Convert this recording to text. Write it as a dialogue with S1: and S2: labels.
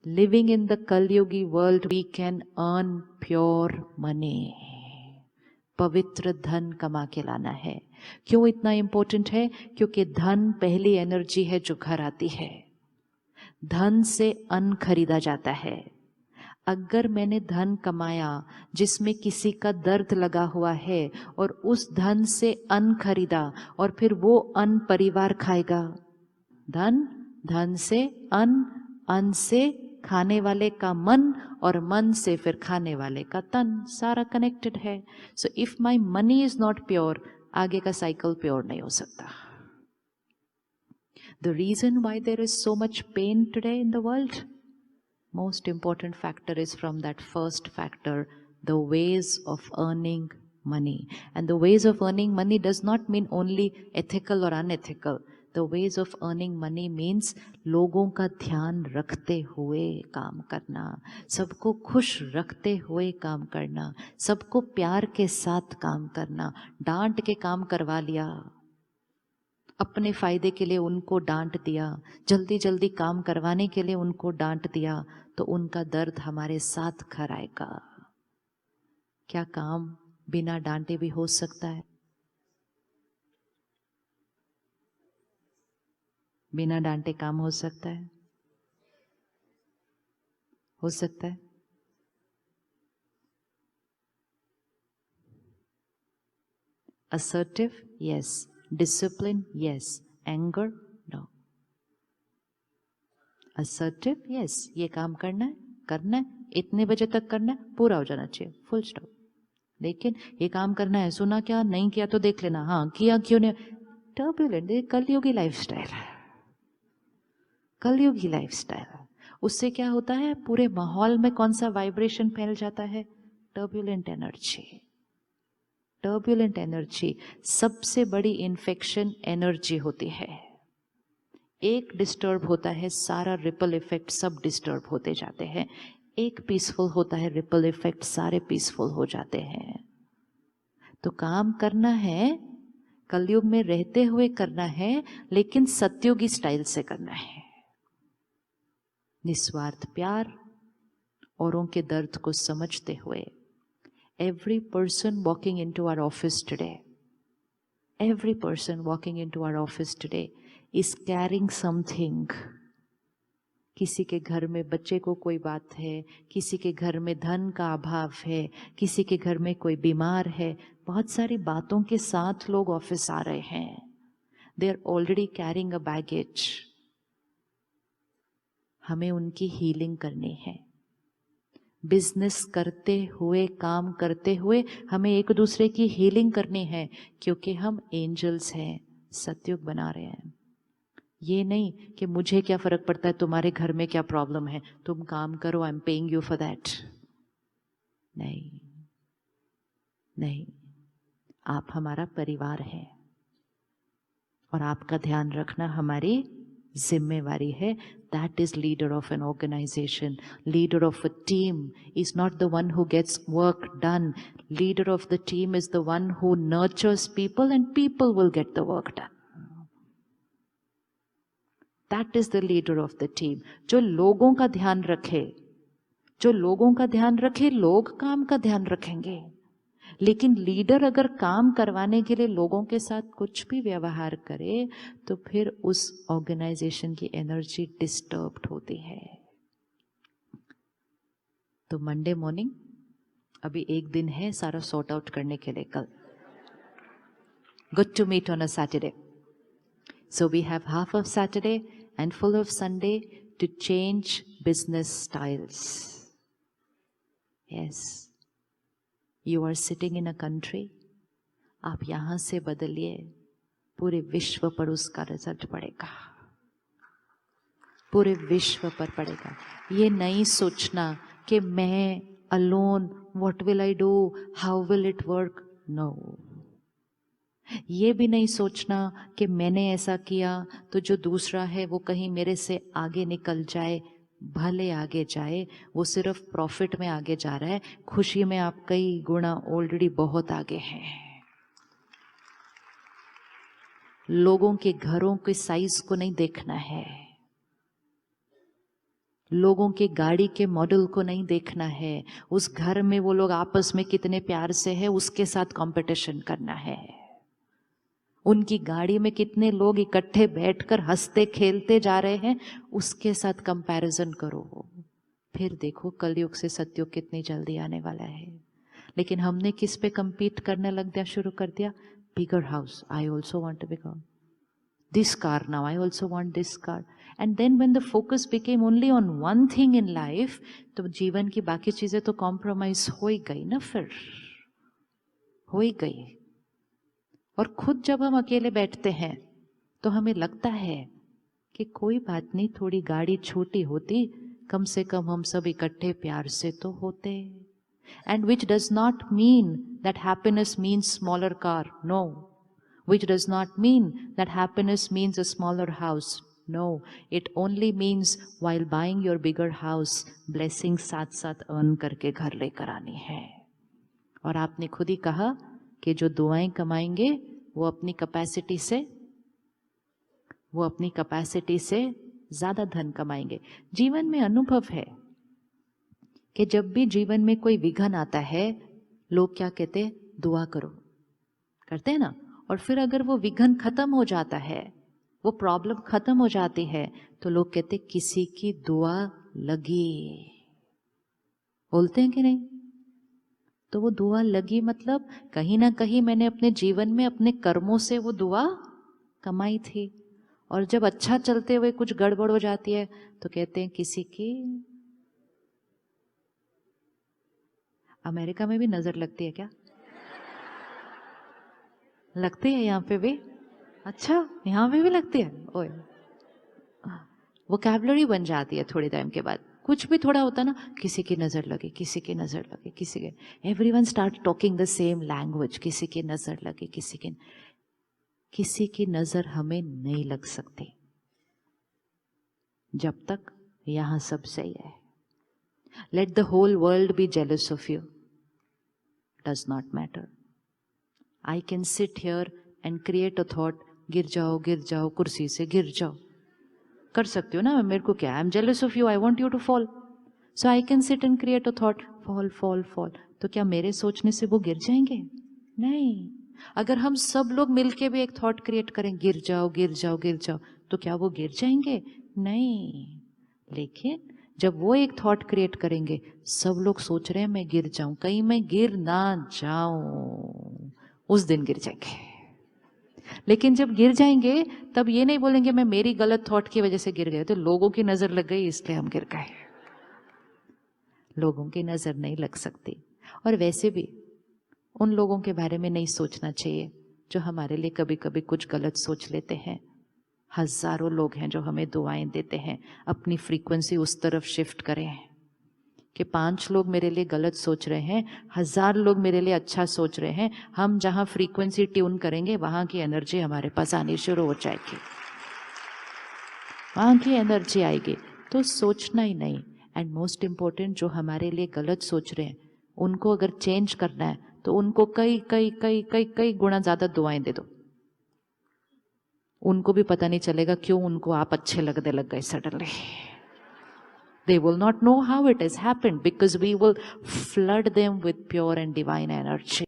S1: Living in the Kalyugi world, we can earn pure money. पवित्र धन कमा के लाना है. क्यों इतना इम्पोर्टेंट है? क्योंकि धन पहली एनर्जी है जो घर आती है. धन से अन्न खरीदा जाता है. अगर मैंने धन कमाया जिसमें किसी का दर्द लगा हुआ है और उस धन से अन्न खरीदा और फिर वो अन्न परिवार खाएगा. धन से अन्न, अन्न से खाने वाले का मन और मन से फिर खाने वाले का तन, सारा कनेक्टेड है. So if my money is not pure, आगे का साइकिल प्योर नहीं हो सकता. The reason why there is so much pain today in the world, most important factor is from that first factor, the ways of earning money. And the ways of earning money does not mean only ethical or unethical. The ways of earning money means लोगों का ध्यान रखते हुए काम करना, सबको खुश रखते हुए काम करना, सबको प्यार के साथ काम करना. डांट के काम करवा लिया, अपने फायदे के लिए उनको डांट दिया, जल्दी जल्दी काम करवाने के लिए उनको डांट दिया, तो उनका दर्द हमारे साथ घर आएगा. क्या काम बिना डांटे भी हो सकता है? बिना डांटे काम हो सकता है? हो सकता है. Assertive, yes. Discipline, yes. Anger, no. Assertive, yes. ये काम करना है, इतने बजे तक करना है, पूरा हो जाना चाहिए, फुल स्टॉप. लेकिन ये काम करना है, सुना क्या, नहीं किया तो देख लेना, हाँ किया क्यों नहीं. टर्ब्यूलेंट, कलयुगी लाइफस्टाइल, कलयुगी लाइफस्टाइल. उससे क्या होता है, पूरे माहौल में कौन सा वाइब्रेशन फैल जाता है? Turbulent energy. टर्ब्यूलेंट एनर्जी सबसे बड़ी इन्फेक्शन एनर्जी होती है. एक डिस्टर्ब होता है, सारा रिपल इफेक्ट सब डिस्टर्ब होते जाते हैं. एक पीसफुल होता है, रिपल इफेक्ट सारे पीसफुल हो जाते हैं. तो काम करना है, कलयुग में रहते हुए करना है, लेकिन सत्युगी स्टाइल से करना है. निस्वार्थ प्यार, औरों के दर्द को समझते हुए. Every person walking into our office today, every person walking into our office today is carrying something. किसी के घर में बच्चे को कोई बात है, किसी के घर में धन का अभाव है, किसी के घर में कोई बीमार है, बहुत सारी बातों के साथ लोग ऑफिस आ रहे हैं. They are already carrying a baggage. हमें उनकी हीलिंग करनी है. बिजनेस करते हुए, काम करते हुए हमें एक दूसरे की हीलिंग करनी है, क्योंकि हम एंजल्स हैं, सतयुग बना रहे हैं. ये नहीं कि मुझे क्या फर्क पड़ता है तुम्हारे घर में क्या प्रॉब्लम है, तुम काम करो, I am paying you for that. नहीं नहीं, आप हमारा परिवार है और आपका ध्यान रखना हमारी जिम्मेवारी है. That is leader of an organization. Leader of a team is not the one who gets work done. Leader of the team is the one who nurtures people and people will get the work done. That is the leader of the team. जो लोगों का ध्यान रखे, जो लोगों का ध्यान रखे, लोग काम का ध्यान रखेंगे. लेकिन लीडर अगर काम करवाने के लिए लोगों के साथ कुछ भी व्यवहार करे, तो फिर उस ऑर्गेनाइजेशन की एनर्जी डिस्टर्ब्ड होती है. तो मंडे मॉर्निंग, अभी एक दिन है सारा सॉर्ट आउट करने के लिए. कल good to meet on a Saturday. So we have half of Saturday and full of Sunday to change business styles. Yes, You are sitting in a country, आप यहां से बदलिए, पूरे विश्व पर उसका रिजल्ट पड़ेगा, पूरे विश्व पर पड़ेगा. ये नहीं सोचना कि मैं alone, what will I do, how will it work. No. ये भी नहीं सोचना कि मैंने ऐसा किया तो जो दूसरा है वो कहीं मेरे से आगे निकल जाए. भले आगे जाए, वो सिर्फ प्रॉफिट में आगे जा रहा है, खुशी में आप कई गुना ऑलरेडी बहुत आगे हैं. लोगों के घरों के साइज को नहीं देखना है, लोगों के गाड़ी के मॉडल को नहीं देखना है, उस घर में वो लोग आपस में कितने प्यार से है उसके साथ कंपटीशन करना है। उनकी गाड़ी में कितने लोग इकट्ठे बैठकर हंसते खेलते जा रहे हैं उसके साथ कंपैरिजन करो, फिर देखो कलयुग से सतयुग कितनी जल्दी आने वाला है। लेकिन हमने किस पे compete करने लग दिया, शुरू कर दिया, bigger house, I also want to become this car now, I also want this car. And then when the focus became only on one thing in life, तो जीवन की बाकी चीजें तो कॉम्प्रोमाइज हो ही गई ना, फिर हो ही गई। और खुद जब हम अकेले बैठते हैं तो हमें लगता है कि कोई बात नहीं, थोड़ी गाड़ी छोटी होती, कम से कम हम सब इकट्ठे प्यार से तो होते। And which does not mean that happiness means smaller car, no. Which does not mean that happiness means a smaller house, no. It only means while buying your bigger house, blessings साथ साथ earn करके घर लेकर आनी है। और आपने खुद ही कहा कि जो दुआएं कमाएंगे वो अपनी कैपेसिटी से ज्यादा धन कमाएंगे। जीवन में अनुभव है कि जब भी जीवन में कोई विघन आता है, लोग क्या कहते हैं, दुआ करो, करते हैं ना। और फिर अगर वो विघन खत्म हो जाता है, वो प्रॉब्लम खत्म हो जाती है, तो लोग कहते किसी की दुआ लगी, बोलते हैं कि नहीं। तो वो दुआ लगी मतलब कहीं ना कहीं मैंने अपने जीवन में अपने कर्मों से वो दुआ कमाई थी। और जब अच्छा चलते हुए कुछ गड़बड़ हो जाती है तो कहते हैं किसी की। अमेरिका में भी नजर लगती है क्या? लगती है यहाँ पे भी? अच्छा, यहाँ पे भी लगती है। ओए, वोकैबुलरी बन जाती है थोड़ी टाइम के बाद। कुछ भी थोड़ा होता ना, किसी की नजर लगे, किसी की नजर लगे, किसी के, everyone start talking the same language, किसी की नजर लगे, किसी की नजर हमें नहीं लग सकती जब तक यहां सब सही है। Let the whole world be jealous of you, does not matter. I can sit here and create a thought, गिर जाओ कुर्सी से, गिर जाओ, कर सकती हो ना। मेरे को क्या, I am jealous of you, I want you to fall, so I can sit and create a thought, fall fall fall. तो क्या मेरे सोचने से वो गिर जाएंगे? नहीं। अगर हम सब लोग मिलके भी एक थॉट क्रिएट करें, गिर जाओ, तो क्या वो गिर जाएंगे? नहीं। लेकिन जब वो एक थॉट क्रिएट करेंगे, सब लोग सोच रहे हैं मैं गिर जाऊं, कहीं मैं गिर ना जाऊं, उस दिन गिर जाएंगे। लेकिन जब गिर जाएंगे तब ये नहीं बोलेंगे मैं मेरी गलत थॉट की वजह से गिर गए, तो लोगों की नजर लग गई इसलिए हम गिर गए। लोगों की नजर नहीं लग सकती। और वैसे भी उन लोगों के बारे में नहीं सोचना चाहिए जो हमारे लिए कभी कभी कुछ गलत सोच लेते हैं। हजारों लोग हैं जो हमें दुआएं देते हैं। अपनी फ्रीक्वेंसी उस तरफ शिफ्ट करें कि 5 लोग मेरे लिए गलत सोच रहे हैं, 1000 लोग मेरे लिए अच्छा सोच रहे हैं। हम जहां फ्रीक्वेंसी ट्यून करेंगे वहां की एनर्जी हमारे पास आनी शुरू हो जाएगी, वहां की एनर्जी आएगी। तो सोचना ही नहीं। एंड मोस्ट इंपॉर्टेंट, जो हमारे लिए गलत सोच रहे हैं उनको अगर चेंज करना है तो उनको कई कई कई कई कई गुना ज्यादा दुआएं दे दो। उनको भी पता नहीं चलेगा क्यों उनको आप अच्छे लगने लग गए suddenly. They will not know how it has happened because we will flood them with pure and divine energy.